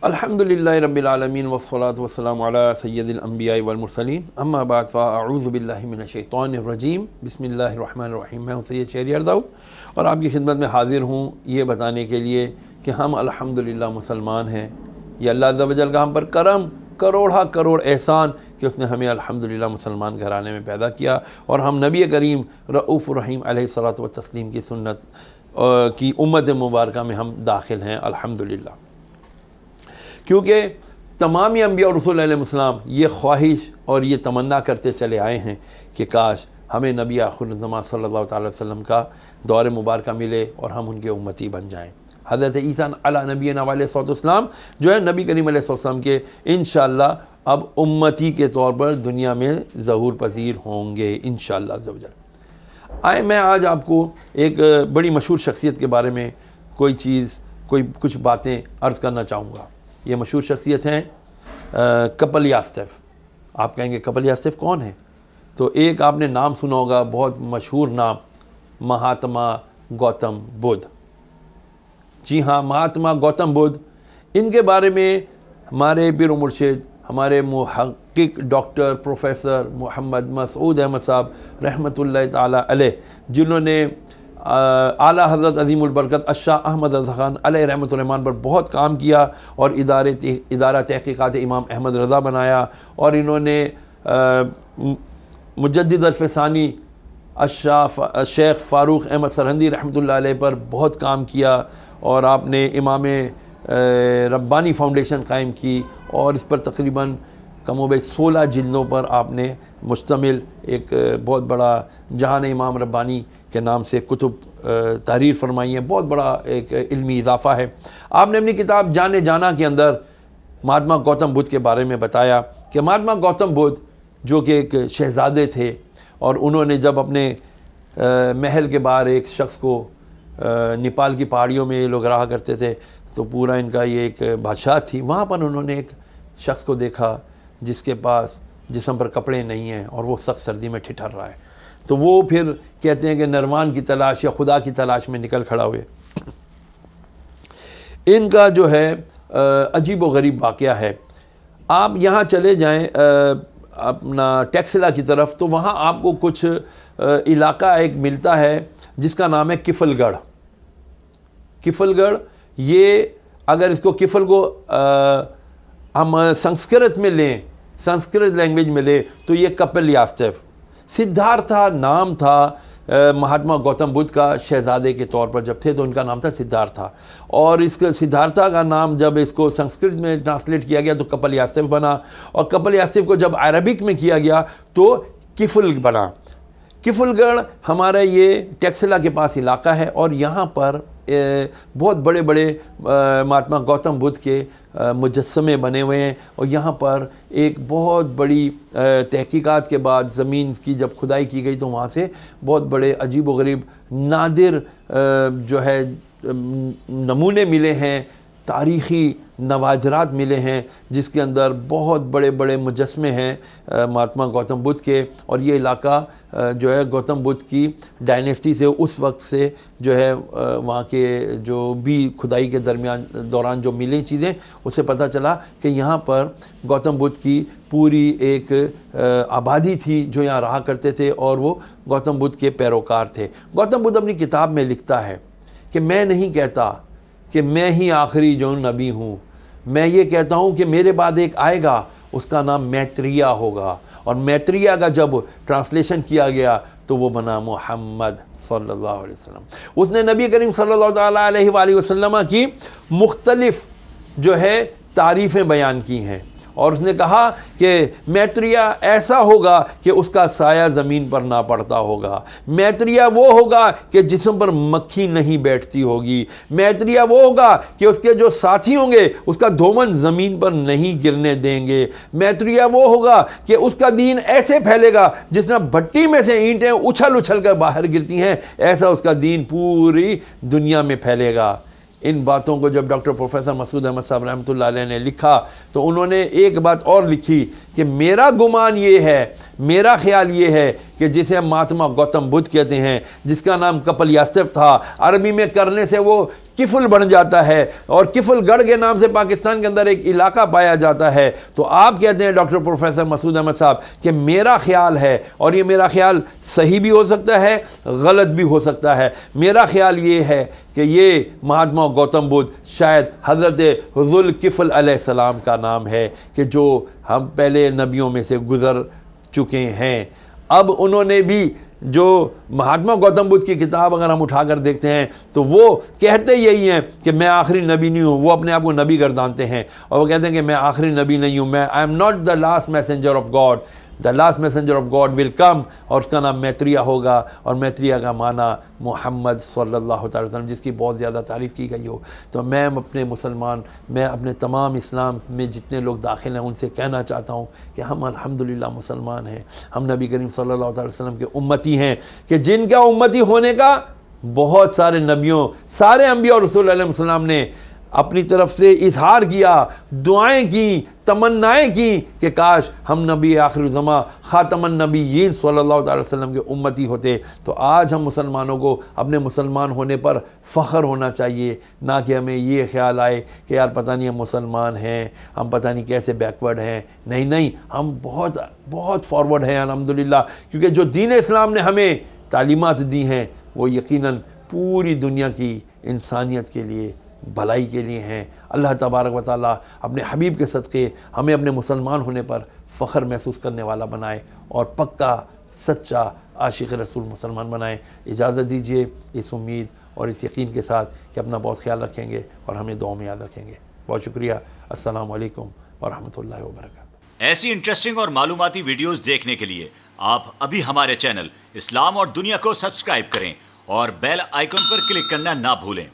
الحمدللہ رب العالمین والصلاة والسلام علی سید الانبیاء والمرسلین اما بعد فاعوذ باللہ من الشیطان الرجیم بسم اللہ الرحمن الرحیم۔ میں ہوں سید شہریار داؤد اور آپ کی خدمت میں حاضر ہوں یہ بتانے کے لیے کہ ہم الحمدللہ مسلمان ہیں۔ یہ اللہ عز و جل کا ہم پر کرم، کروڑا کروڑ احسان کہ اس نے ہمیں الحمدللہ مسلمان گھرانے میں پیدا کیا اور ہم نبی کریم رؤوف الرحیم علیہ الصلاۃ والتسلیم کی سنت کی امت مبارکہ میں ہم داخل ہیں الحمدللہ۔ کیونکہ تمام انبیاء اور رسول علیہ السلام یہ خواہش اور یہ تمنا کرتے چلے آئے ہیں کہ کاش ہمیں نبی آخر الزمان صلی اللہ تعالی وسلم کا دور مبارکہ ملے اور ہم ان کے امتی بن جائیں۔ حضرت عیسیٰ علی نبینا علیہ السلام جو ہے نبی کریم علیہ السلام کے انشاءاللہ اب امتی کے طور پر دنیا میں ظہور پذیر ہوں گے انشاءاللہ عز و جل۔ میں آج آپ کو ایک بڑی مشہور شخصیت کے بارے میں کچھ باتیں عرض کرنا چاہوں گا۔ یہ مشہور شخصیت ہیں کپل یاستیف۔ آپ کہیں گے کپل یاستیف کون ہے؟ تو ایک آپ نے نام سنا ہوگا، بہت مشہور نام، مہاتما گوتم بدھ۔ جی ہاں، مہاتما گوتم بدھ، ان کے بارے میں ہمارے پیر و مرشد، ہمارے محقق ڈاکٹر پروفیسر محمد مسعود احمد صاحب رحمۃ اللہ تعالی علیہ، جنہوں نے اعلیٰ حضرت عظیم البرکت الشاہ احمد رضا خان علیہ رحمۃ الرحمان پر بہت کام کیا اور ادارہ تحقیقات امام احمد رضا بنایا، اور انہوں نے مجدد الفسانی شیخ فاروق احمد سرہندی رحمۃ اللہ علیہ پر بہت کام کیا، اور آپ نے امام ربانی فاؤنڈیشن قائم کی، اور اس پر تقریباً کم و بیش 16 جلدوں پر آپ نے مشتمل ایک بہت بڑا جہان امام ربانی کے نام سے کتب تحریر فرمائی ہیں۔ بہت بڑا ایک علمی اضافہ ہے۔ آپ نے اپنی کتاب جانے جانا کے اندر مہاتما گوتم بدھ کے بارے میں بتایا کہ مہاتما گوتم بدھ جو کہ ایک شہزادے تھے، اور انہوں نے جب اپنے محل کے باہر ایک شخص کو، نیپال کی پہاڑیوں میں یہ لوگ رہا کرتے تھے، تو پورا ان کا یہ ایک بادشاہ تھی، وہاں پر انہوں نے ایک شخص کو دیکھا جس کے پاس جسم پر کپڑے نہیں ہیں اور وہ سخت سردی میں ٹھٹھر رہا ہے۔ تو وہ پھر کہتے ہیں کہ نروان کی تلاش یا خدا کی تلاش میں نکل کھڑا ہوئے۔ ان کا جو ہے عجیب و غریب واقعہ ہے۔ آپ یہاں چلے جائیں اپنا ٹیکسلا کی طرف، تو وہاں آپ کو کچھ علاقہ ایک ملتا ہے جس کا نام ہے کفل گڑھ۔ کفل گڑھ، یہ اگر اس کو کفل کو ہم سنسکرت میں لیں، سنسکرت لینگویج میں لیں، تو یہ کپل یاستیف سدھارتھا نام تھا مہاتما گوتم بدھ کا۔ شہزادے کے طور پر جب تھے تو ان کا نام تھا سدھارتھا، اور اس کا سدھارتھا کا نام جب اس کو سنسکرت میں ٹرانسلیٹ کیا گیا تو کپل یاستیف بنا، اور کپل یاستیف کو جب عربک میں کیا گیا تو کفل بنا۔ کفل گڑھ ہمارا یہ ٹیکسلا کے پاس علاقہ ہے، اور یہاں پر بہت بڑے بڑے مہاتما گوتم بدھ کے مجسمے بنے ہوئے ہیں، اور یہاں پر ایک بہت بڑی تحقیقات کے بعد زمین کی جب کھدائی کی گئی تو وہاں سے بہت بڑے عجیب و غریب نادر جو ہے نمونے ملے ہیں، تاریخی نوادرات ملے ہیں، جس کے اندر بہت بڑے بڑے مجسمے ہیں مہاتما گوتم بدھ کے۔ اور یہ علاقہ جو ہے گوتم بدھ کی ڈائنیسٹی سے اس وقت سے جو ہے وہاں کے جو بھی کھدائی کے دوران جو ملیں چیزیں، اس سے پتہ چلا کہ یہاں پر گوتم بدھ کی پوری ایک آبادی تھی جو یہاں رہا کرتے تھے، اور وہ گوتم بدھ کے پیروکار تھے۔ گوتم بدھ اپنی کتاب میں لکھتا ہے کہ میں نہیں کہتا کہ میں ہی آخری جو نبی ہوں، میں یہ کہتا ہوں کہ میرے بعد ایک آئے گا، اس کا نام میتریہ ہوگا، اور میتریہ کا جب ٹرانسلیشن کیا گیا تو وہ بنا محمد صلی اللہ علیہ وسلم۔ اس نے نبی کریم صلی اللہ تعالیٰ علیہ وآلہ وسلم کی مختلف جو ہے تعریفیں بیان کی ہیں، اور اس نے کہا کہ میتریہ ایسا ہوگا کہ اس کا سایہ زمین پر نہ پڑتا ہوگا، میتریہ وہ ہوگا کہ جسم پر مکھی نہیں بیٹھتی ہوگی، میتریہ وہ ہوگا کہ اس کے جو ساتھی ہوں گے اس کا دھومن زمین پر نہیں گرنے دیں گے، میتریہ وہ ہوگا کہ اس کا دین ایسے پھیلے گا جس طرح بھٹی میں سے اینٹیں اچھل اچھل کر باہر گرتی ہیں، ایسا اس کا دین پوری دنیا میں پھیلے گا۔ ان باتوں کو جب ڈاکٹر پروفیسر مسعود احمد صاحب رحمۃ اللہ علیہ نے لکھا تو انہوں نے ایک بات اور لکھی کہ میرا گمان یہ ہے، میرا خیال یہ ہے کہ جسے مہاتما گوتم بدھ کہتے ہیں، جس کا نام کپل یاستیف تھا، عربی میں کرنے سے وہ کفل بن جاتا ہے اور کفل گڑھ کے نام سے پاکستان کے اندر ایک علاقہ پایا جاتا ہے، تو آپ کہتے ہیں ڈاکٹر پروفیسر مسعود احمد صاحب کہ میرا خیال ہے، اور یہ میرا خیال صحیح بھی ہو سکتا ہے، غلط بھی ہو سکتا ہے، میرا خیال یہ ہے کہ یہ مہاتما گوتم بدھ شاید حضرت ذوالکفل علیہ السلام کا نام ہے، کہ جو ہم پہلے نبیوں میں سے گزر چکے ہیں۔ اب انہوں نے بھی جو مہاتما گوتم بدھ کی کتاب اگر ہم اٹھا کر دیکھتے ہیں تو وہ کہتے یہی ہیں کہ میں آخری نبی نہیں ہوں، وہ اپنے آپ کو نبی گردانتے ہیں اور وہ کہتے ہیں کہ میں آخری نبی نہیں ہوں، میں I am not the last messenger of God, the last messenger of God will come, اور اس کا نام میتریہ ہوگا، اور میتریہ کا معنی محمد صلی اللہ تعالی وسلم، جس کی بہت زیادہ تعریف کی گئی ہو۔ تو میں اپنے تمام اسلام میں جتنے لوگ داخل ہیں ان سے کہنا چاہتا ہوں کہ ہم الحمدللہ مسلمان ہیں، ہم نبی کریم صلی اللہ تعالی وسلم کے امتی ہیں، کہ جن کا امتی ہونے کا بہت سارے نبیوں، سارے انبیاء اور رسول علیہ السلام نے اپنی طرف سے اظہار کیا، دعائیں کی، تمنائیں کی کہ کاش ہم نبی آخر الزماں خاتم النبیین صلی اللہ تعالی وسلم کے امتی ہوتے۔ تو آج ہم مسلمانوں کو اپنے مسلمان ہونے پر فخر ہونا چاہیے، نہ کہ ہمیں یہ خیال آئے کہ یار پتہ نہیں ہم مسلمان ہیں، ہم پتہ نہیں کیسے بیکورڈ ہیں۔ نہیں، ہم بہت فارورڈ ہیں الحمدللہ، کیونکہ جو دین اسلام نے ہمیں تعلیمات دی ہیں وہ یقیناً پوری دنیا کی انسانیت کے لیے، بھلائی کے لیے ہیں۔ اللہ تبارک و تعالیٰ اپنے حبیب کے صدقے ہمیں اپنے مسلمان ہونے پر فخر محسوس کرنے والا بنائے اور پکا سچا عاشق رسول مسلمان بنائے۔ اجازت دیجیے اس امید اور اس یقین کے ساتھ کہ اپنا بہت خیال رکھیں گے اور ہمیں دعاؤں میں یاد رکھیں گے۔ بہت شکریہ۔ السلام علیکم ورحمۃ اللہ وبرکاتہ۔ ایسی انٹرسٹنگ اور معلوماتی ویڈیوز دیکھنے کے لیے آپ ابھی ہمارے چینل اسلام اور دنیا کو سبسکرائب کریں اور بیل آئیکن پر کلک کرنا نہ بھولیں۔